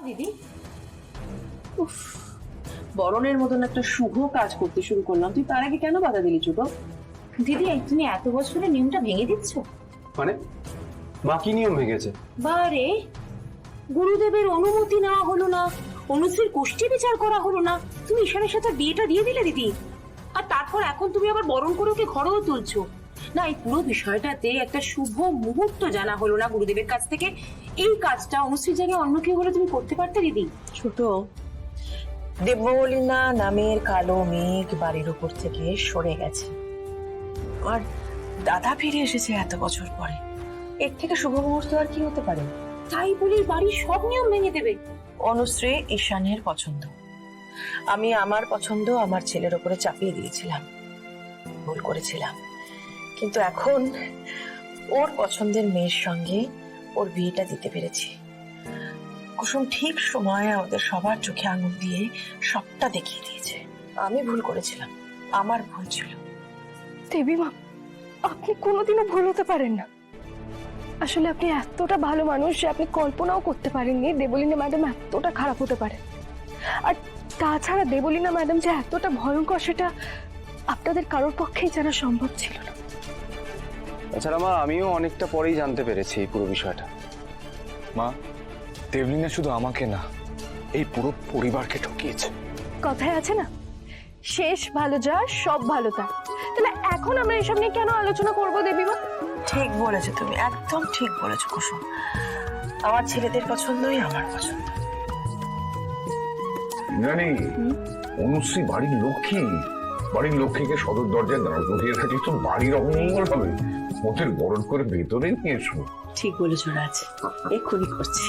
দিদি, উফ, বরণের মতন একটা শুভ কাজ করতে শুরু করলাম, তুই তার আগে কেন বাধা দিলি ছোট? দিদি তুমি এত বছরের নিয়মটা ভেঙে দিচ্ছ? মানে মা কি নিয়ম ভেঙেছে? বারে, গুরুদেবের অনুমতি নেওয়া হলো না, অনুশ্রীর গোষ্ঠী বিচার করা হলো না, তুমি ঈশানের সাথে বিয়েটা দিয়ে দিলে দিদি। আর তারপর এখন তুমি আবার বরণ করে ওকে ঘরেও তুলছো। না, এই পুরো বিষয়টাতে একটা শুভ মুহূর্ত জানা হলো না গুরুদেবের কাছ থেকে। এই কাজটা অনুশ্রীর জায়গায় অন্য কেউ হলে তুমি করতে পারতে দিদি। ছোট, দেবলিনা নামের কালো মেঘ বাড়ির উপর থেকে সরে গেছে, আর দাদা ফিরে এসেছে এত বছর পরে। এর থেকে শুভ মুহূর্ত আর কি হতে পারে? তাই বলে বাড়ির সব নিয়ম ভেঙে দেবে? অনুশ্রী ঈশানের পছন্দ, আমি আমার পছন্দ আমার ছেলের উপরে চাপিয়ে দিয়েছিলাম, ভুল করেছিলাম। কিন্তু এখন ওর পছন্দের মেয়ের সঙ্গে ওর বিয়েটা দিতে পেরেছি। কুসুম ঠিক সময়ে ওদের সবার চোখে আঙুল দিয়ে সবটা দেখিয়ে দিয়েছে। আমি ভুল করেছিলাম, আমার ভুল ছিল। দেবী মা, আপনি কোনোদিনও ভুল হতে পারেন না। আসলে আপনি এতটা ভালো মানুষ যে আপনি কল্পনাও করতে পারেননি দেবলীনা ম্যাডাম এতটা খারাপ হতে পারে। আর তাছাড়া দেবলীনা ম্যাডাম যে এতটা ভয়ঙ্কর সেটা আপনাদের কারোর পক্ষেই জানা সম্ভব ছিল না। তাছাড়া মা, আমিও অনেকটা পরেই জানতে পেরেছি এই পুরো বিষয়টা। মা, দেবলীনা শুধু আমাকে না, এই পুরো পরিবারকে ঠকিয়েছে। কথায় আছে না, শেষ ভালো যার সব ভালো তার। তাহলে এখন আমরা এসব নিয়ে কেন আলোচনা করবো দেবী মা? ঠিক বলেছো তুমি, একদম ঠিক বলেছো কুসুম। আমার ছেলেদের পছন্দই আমার পছন্দ। জানি অনুশ্রী বাড়ির লক্ষ্মী, বাড়ির লক্ষ্মীকে সদর দরজায় দাঁড় করিয়ে রাখলে তো বাড়ির অমঙ্গল হবে। ওদের বরণ করে ভেতরে নিয়ে এসো। ঠিক বলেছো রাজ, এক্ষুনি করছি।